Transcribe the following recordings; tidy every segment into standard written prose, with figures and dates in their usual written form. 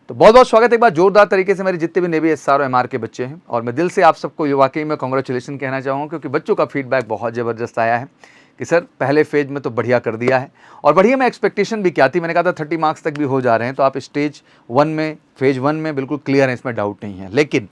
तो बहुत बहुत स्वागत है एक बार जोरदार तरीके से मेरे जितने भी नेवी एसआर और एमआर के बच्चे हैं, और मैं दिल से आप सबको ये वाकई में कांग्रेचुलेशन कहना चाहूँगा, क्योंकि बच्चों का फीडबैक बहुत ज़बरदस्त आया है कि सर पहले फेज में तो बढ़िया कर दिया है। और बढ़िया मैं एक्सपेक्टेशन भी क्या थी, मैंने कहा था 30 मार्क्स तक भी हो जा रहे हैं, तो आप स्टेज 1 में फेज 1 में बिल्कुल क्लियर हैं, इसमें डाउट नहीं है। लेकिन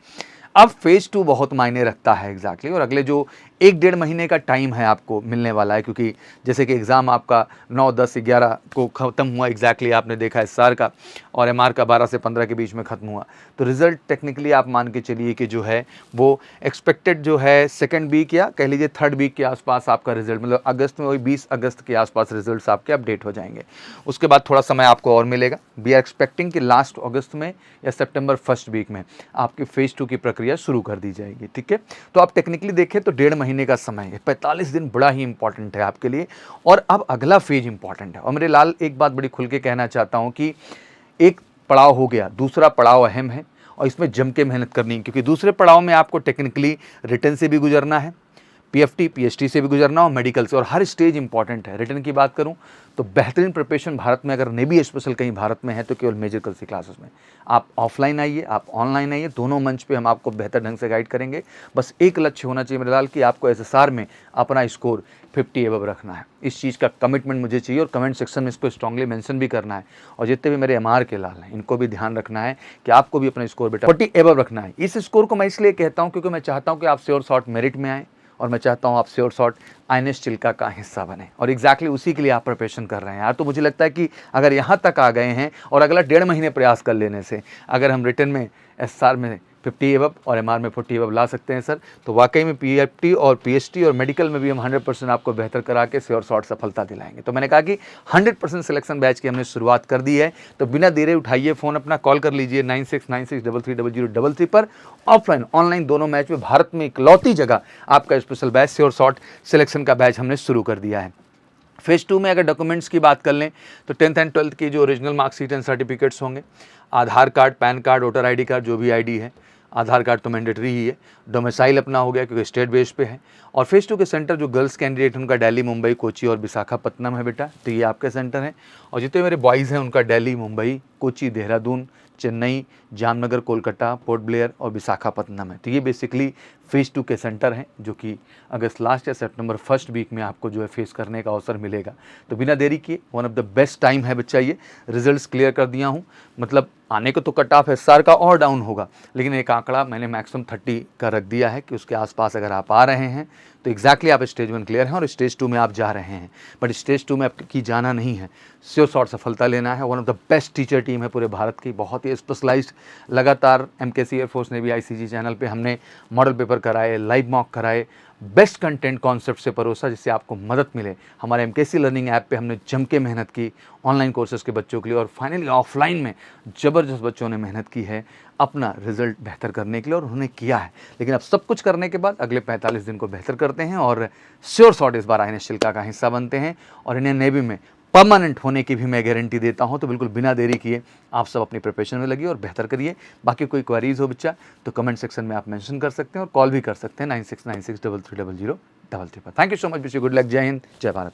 अब फेज 2 बहुत मायने रखता है एग्जैक्टली, और अगले जो 1-1.5 महीने का टाइम है आपको मिलने वाला है, क्योंकि जैसे कि एग्ज़ाम आपका 9, 10, 11 को ख़त्म हुआ एग्जैक्टली, आपने देखा एसआर का, और एमआर का 12 से 15 के बीच में ख़त्म हुआ। तो रिज़ल्ट टेक्निकली आप मान के चलिए कि जो है वो एक्सपेक्टेड जो है सेकेंड वीक या कह लीजिए थर्ड वीक के आसपास आपका रिजल्ट, मतलब अगस्त में वही 20 अगस्त के आसपास रिजल्ट्स आपके अपडेट हो जाएंगे। उसके बाद थोड़ा समय आपको और मिलेगा। वी आर एक्सपेक्टिंग कि लास्ट अगस्त में या सितंबर फर्स्ट वीक में आपकी फेज 2 की प्रक्रिया शुरू कर दी जाएगी। ठीक है, तो आप टेक्निकली देखें तो 1.5 महीने का समय है, 45 दिन बड़ा ही इंपॉर्टेंट है आपके लिए। और अब अगला फेज इंपॉर्टेंट है। और मेरे लाल एक बात बड़ी खुल के कहना चाहता हूं कि एक पड़ाव हो गया, दूसरा पड़ाव अहम है और इसमें जम के मेहनत करनी है, क्योंकि दूसरे पड़ाव में आपको टेक्निकली रिटन से भी गुजरना है, पीएफटी पीएचटी से भी गुजरना और मेडिकल से, और हर स्टेज इंपॉर्टेंट है। रिटन की बात करूं तो बेहतरीन प्रिपरेशन भारत में अगर नेवी स्पेशल कहीं भारत में है तो केवल मेजर कल सी क्लासेस में। आप ऑफलाइन आइए, आप ऑनलाइन आइए, दोनों मंच पे हम आपको बेहतर ढंग से गाइड करेंगे। बस एक लक्ष्य होना चाहिए मेरे लाल कि आपको एसएसआर में अपना स्कोर 50 एबव रखना है। इस चीज़ का कमिटमेंट मुझे चाहिए, और कमेंट सेक्शन में इसको स्ट्रांगली मेंशन भी करना है। और जितने भी मेरे एमआर के लाल हैं इनको भी ध्यान रखना है कि आपको भी अपना स्कोर बेटा 40 एबव रखना है। इस स्कोर को मैं इसलिए कहता हूँ क्योंकि मैं चाहता हूँ कि आप श्योर शॉर्ट मेरिट में आए, और मैं चाहता हूँ आप श्योर शॉर्ट आईएनएस चिल्का का हिस्सा बने, और एग्जैक्टली उसी के लिए आप प्रिपरेशन कर रहे हैं यार। तो मुझे लगता है कि अगर यहाँ तक आ गए हैं और अगला 1.5 महीने प्रयास कर लेने से अगर हम रिटर्न में एसआर में 50 एबव और एमआर में 40 एबव ला सकते हैं सर, तो वाकई में पीएफटी और पीएचटी और मेडिकल में भी हम 100% आपको बेहतर करा के श्योर शॉर्ट सफलता दिलाएंगे। तो मैंने कहा कि 100% सिलेक्शन बैच की हमने शुरुआत कर दी है। तो बिना देरे उठाइए फ़ोन अपना, कॉल कर लीजिए 9696330033 पर। ऑफलाइन ऑनलाइन दोनों मैच में भारत में इकलौती जगह आपका special batch sure short selection का बैच हमने शुरू कर दिया है। फेज़ 2 में अगर डॉक्यूमेंट्स की बात कर लें तो 10th एंड 12th की जो ओरिजिनल मार्कशीट एंड सर्टिफिकेट्स होंगे, Aadhaar card, PAN card, voter ID card, जो भी आईडी है, आधार कार्ड तो मैंडेटरी ही है, डोमिसाइल अपना हो गया क्योंकि स्टेट बेस पे है। और फेज़ 2 के सेंटर जो गर्ल्स कैंडिडेट हैं उनका दिल्ली, मुंबई, कोची और विशाखापत्तनम है बेटा, तो ये आपके सेंटर हैं। और जितने मेरे बॉयज़ हैं उनका दिल्ली, मुंबई, कोची, देहरादून, चेन्नई, जामनगर, कोलकाता, पोर्ट ब्लेयर और विशाखापत्तनम है। तो ये बेसिकली फेज़ 2 के सेंटर हैं जो कि अगस्त लास्ट या सितंबर फर्स्ट वीक में आपको जो है फेस करने का अवसर मिलेगा। तो बिना देरी किए one of the best time है बच्चा ये। रिजल्ट्स क्लियर कर दिया हूँ, मतलब आने को तो कट ऑफ एसआर का और डाउन होगा, लेकिन एक आंकड़ा मैंने मैक्सिमम 30 का रख दिया है कि उसके आसपास अगर आप आ रहे हैं तो एग्जैक्टली आप स्टेज 1 क्लियर हैं और स्टेज 2 में आप जा रहे हैं। बट स्टेज 2 में आपकी जाना नहीं है, श्योर शॉर्ट सफलता लेना है। One of the best teacher team है पूरे भारत की, बहुत ही स्पेशलाइज्ड। लगातार MKC air force navy ICG channel पे हमने मॉडल पेपर कराए, लाइव मॉक कराए, बेस्ट कंटेंट कॉन्सेप्ट से परोसा जिससे आपको मदद मिले। हमारे एमकेसी लर्निंग ऐप पे हमने जम के मेहनत की ऑनलाइन कोर्सेज के बच्चों के लिए, और फाइनली ऑफलाइन में ज़बरदस्त बच्चों ने मेहनत की है अपना रिजल्ट बेहतर करने के लिए, और उन्होंने किया है। लेकिन अब सब कुछ करने के बाद अगले 45 दिन को बेहतर करते हैं और श्योर शॉर्ट इस बार आईएनएस चिल्का का हिस्सा बनते हैं, और इंडियन नेवी में परमानेंट होने की भी मैं गारंटी देता हूं। तो बिल्कुल बिना देरी किए आप सब अपनी प्रिपरेशन में लगिए और बेहतर करिए। बाकी कोई क्वेरीज हो बच्चा तो कमेंट सेक्शन में आप मेंशन कर सकते हैं और कॉल भी कर सकते हैं 9696330033 पर। Thank you so much, wish you good luck. जय हिंद, जय भारत।